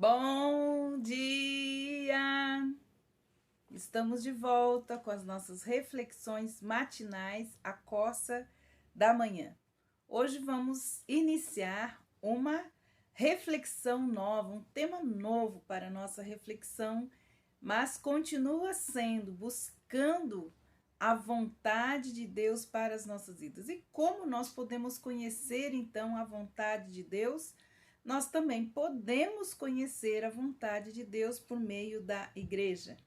Bom dia! Estamos de volta com as nossas reflexões matinais à coça da manhã. Hoje vamos iniciar uma reflexão nova, um tema novo para a nossa reflexão, mas continua sendo buscando a vontade de Deus para as nossas vidas. E como nós podemos conhecer então a vontade de Deus? Nós também podemos conhecer a vontade de Deus por meio da igreja.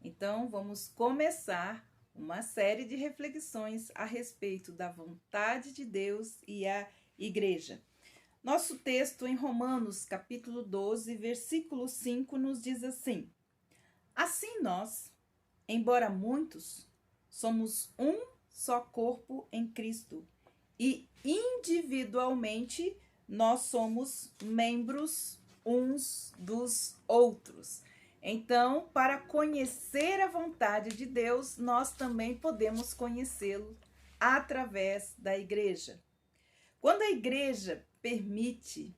Então, vamos começar uma série de reflexões a respeito da vontade de Deus e a igreja. Nosso texto em Romanos, capítulo 12, versículo 5, nos diz assim: Assim nós, embora muitos, somos um só corpo em Cristo, e individualmente nós somos membros uns dos outros. Então, para conhecer a vontade de Deus, nós também podemos conhecê-lo através da igreja. Quando a igreja permite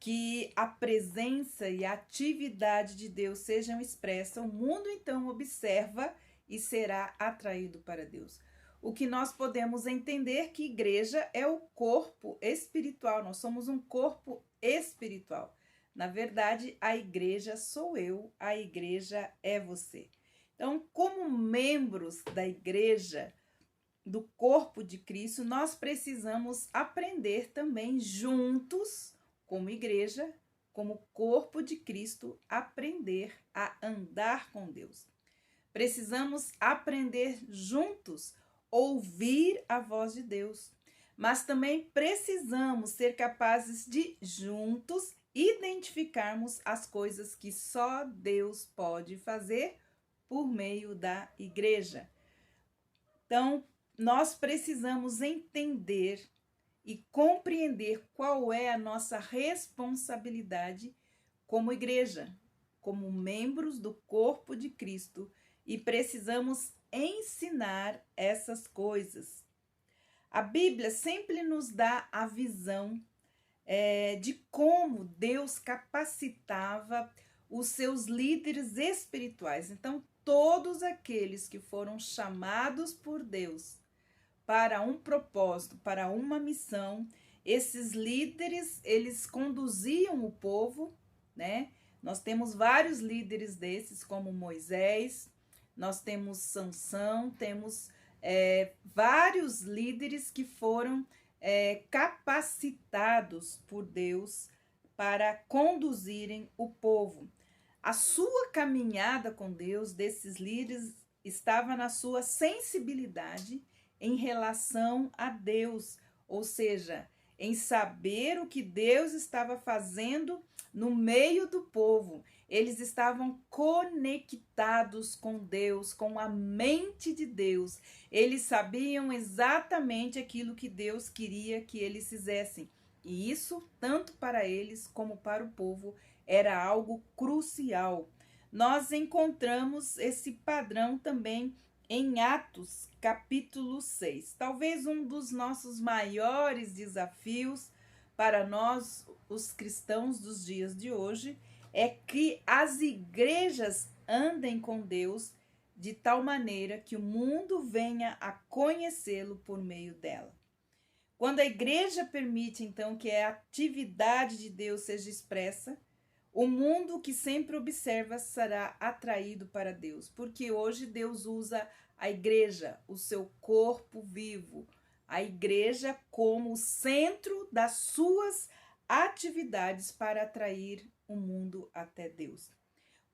que a presença e a atividade de Deus sejam expressas, o mundo então observa e será atraído para Deus. O que nós podemos entender que igreja é o corpo espiritual, nós somos um corpo espiritual. Na verdade, a igreja sou eu, a igreja é você. Então, como membros da igreja, do corpo de Cristo, nós precisamos aprender também juntos, como igreja, como corpo de Cristo, aprender a andar com Deus. Precisamos aprender juntos ouvir a voz de Deus, mas também precisamos ser capazes de juntos identificarmos as coisas que só Deus pode fazer por meio da igreja. Então, nós precisamos entender e compreender qual é a nossa responsabilidade como igreja, como membros do corpo de Cristo, e precisamos ensinar essas coisas. A Bíblia sempre nos dá a visão de como Deus capacitava os seus líderes espirituais. Então, todos aqueles que foram chamados por Deus para um propósito, para uma missão, esses líderes, eles conduziam o povo, né? Nós temos vários líderes desses, como Moisés, nós temos Sansão, temos vários líderes que foram capacitados por Deus para conduzirem o povo. A sua caminhada com Deus, desses líderes, estava na sua sensibilidade em relação a Deus, ou seja, em saber o que Deus estava fazendo no meio do povo. Eles estavam conectados com Deus, com a mente de Deus. Eles sabiam exatamente aquilo que Deus queria que eles fizessem. E isso, tanto para eles como para o povo, era algo crucial. Nós encontramos esse padrão também em Atos, capítulo 6. Talvez um dos nossos maiores desafios para nós, os cristãos dos dias de hoje, é que as igrejas andem com Deus de tal maneira que o mundo venha a conhecê-lo por meio dela. Quando a igreja permite, então, que a atividade de Deus seja expressa, o mundo que sempre observa será atraído para Deus, porque hoje Deus usa a igreja, o seu corpo vivo, a igreja como o centro das suas atividades para atrair o mundo até Deus.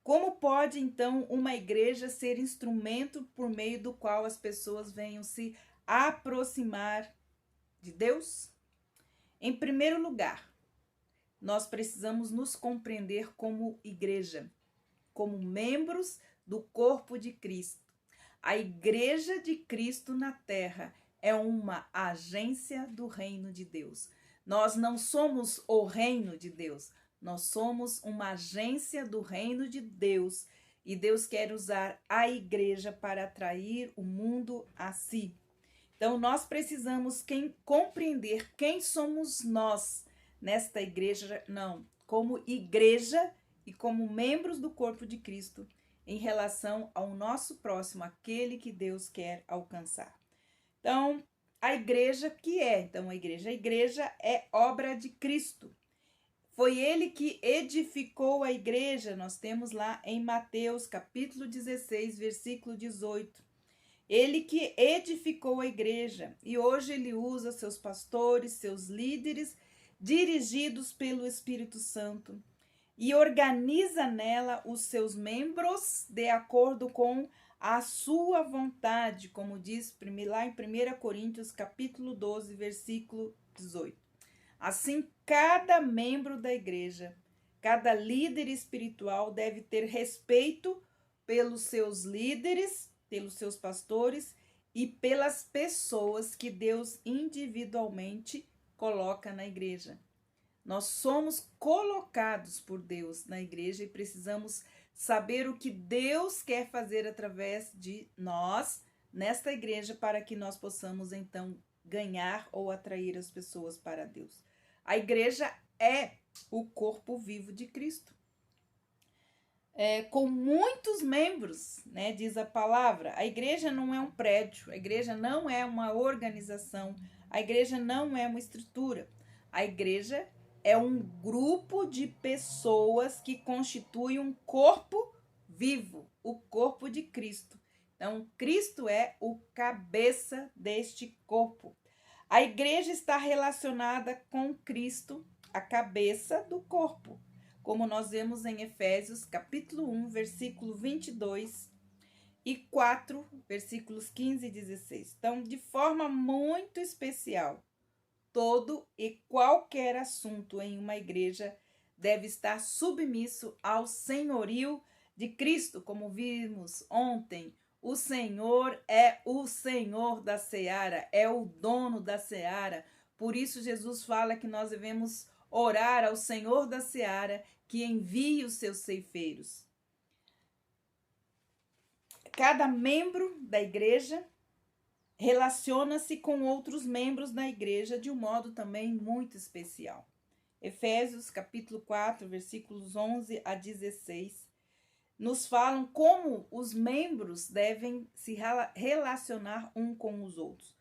Como pode, então, uma igreja ser instrumento por meio do qual as pessoas venham se aproximar de Deus? Em primeiro lugar, nós precisamos nos compreender como igreja, como membros do corpo de Cristo. A igreja de Cristo na terra é uma agência do reino de Deus. Nós não somos o reino de Deus, nós somos uma agência do reino de Deus. E Deus quer usar a igreja para atrair o mundo a si. Então, nós precisamos compreender quem somos nós nesta igreja, não, como igreja e como membros do corpo de Cristo em relação ao nosso próximo, aquele que Deus quer alcançar. Então, a igreja que é? Então, a igreja é obra de Cristo. Foi ele que edificou a igreja. Nós temos lá em Mateus, capítulo 16, versículo 18. Ele que edificou a igreja e hoje ele usa seus pastores, seus líderes, dirigidos pelo Espírito Santo, e organiza nela os seus membros de acordo com a sua vontade, como diz lá em 1 Coríntios, capítulo 12, versículo 18. Assim, cada membro da igreja, cada líder espiritual deve ter respeito pelos seus líderes, pelos seus pastores e pelas pessoas que Deus individualmente coloca na igreja. Nós somos colocados por Deus na igreja e precisamos saber o que Deus quer fazer através de nós nesta igreja para que nós possamos então ganhar ou atrair as pessoas para Deus. A igreja é o corpo vivo de Cristo. Com muitos membros, né, diz a palavra. A igreja não é um prédio, a igreja não é uma organização, a igreja não é uma estrutura. A igreja é um grupo de pessoas que constituem um corpo vivo, o corpo de Cristo. Então, Cristo é o cabeça deste corpo. A igreja está relacionada com Cristo, a cabeça do corpo, como nós vemos em Efésios, capítulo 1, versículo 22 e 4, versículos 15 e 16. Então, de forma muito especial, todo e qualquer assunto em uma igreja deve estar submisso ao senhorio de Cristo, como vimos ontem. O Senhor é o Senhor da seara, é o dono da seara. Por isso Jesus fala que nós devemos orar ao Senhor da seara que envie os seus ceifeiros. Cada membro da igreja relaciona-se com outros membros da igreja de um modo também muito especial. Efésios capítulo 4, versículos 11 a 16, nos falam como os membros devem se relacionar um com os outros.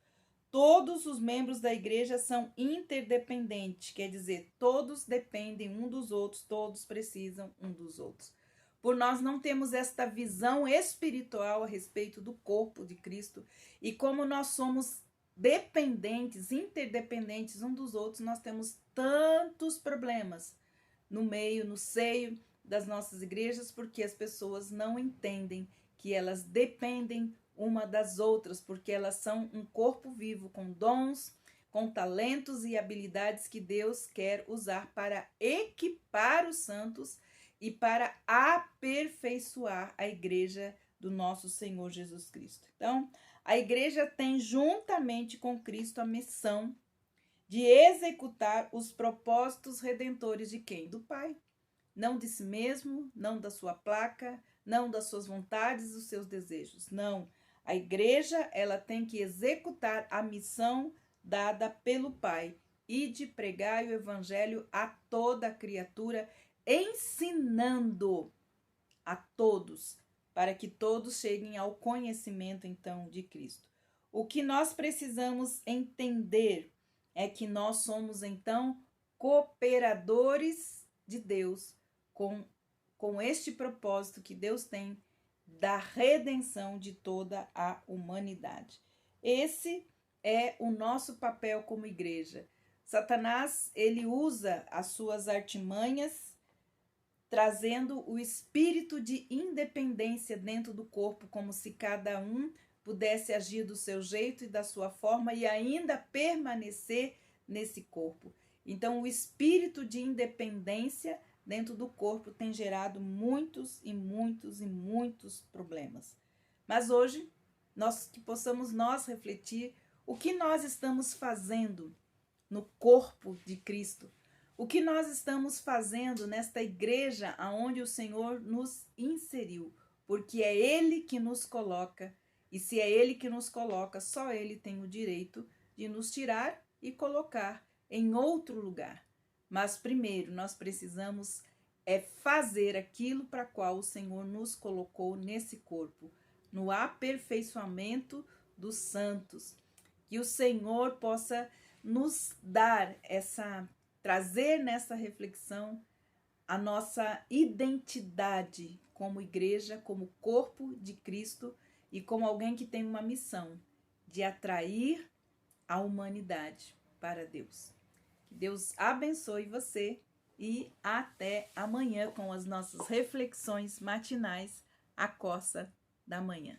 Todos os membros da igreja são interdependentes, quer dizer, todos dependem um dos outros, todos precisam um dos outros. Por nós não temos esta visão espiritual a respeito do corpo de Cristo e como nós somos dependentes, interdependentes um dos outros, nós temos tantos problemas no meio, no seio das nossas igrejas, porque as pessoas não entendem que elas dependem uma das outras, porque elas são um corpo vivo com dons, com talentos e habilidades que Deus quer usar para equipar os santos e para aperfeiçoar a igreja do nosso Senhor Jesus Cristo. Então, a igreja tem juntamente com Cristo a missão de executar os propósitos redentores de quem? Do Pai. Não de si mesmo, não da sua placa, não das suas vontades e dos seus desejos. Não. A igreja, ela tem que executar a missão dada pelo Pai e de pregar o evangelho a toda a criatura, ensinando a todos, para que todos cheguem ao conhecimento, então, de Cristo. O que nós precisamos entender é que nós somos, então, cooperadores de Deus com este propósito que Deus tem da redenção de toda a humanidade. Esse é o nosso papel como igreja. Satanás, ele usa as suas artimanhas, trazendo o espírito de independência dentro do corpo, como se cada um pudesse agir do seu jeito e da sua forma e ainda permanecer nesse corpo. Então, o espírito de independência dentro do corpo tem gerado muitos problemas. Mas hoje, que possamos nós refletir o que nós estamos fazendo no corpo de Cristo, o que nós estamos fazendo nesta igreja aonde o Senhor nos inseriu, porque é Ele que nos coloca, e se é Ele que nos coloca, só Ele tem o direito de nos tirar e colocar em outro lugar. Mas primeiro nós precisamos é fazer aquilo para qual o Senhor nos colocou nesse corpo, no aperfeiçoamento dos santos. Que o Senhor possa nos dar trazer nessa reflexão a nossa identidade como igreja, como corpo de Cristo e como alguém que tem uma missão de atrair a humanidade para Deus. Que Deus abençoe você e até amanhã com as nossas reflexões matinais, a coça da manhã.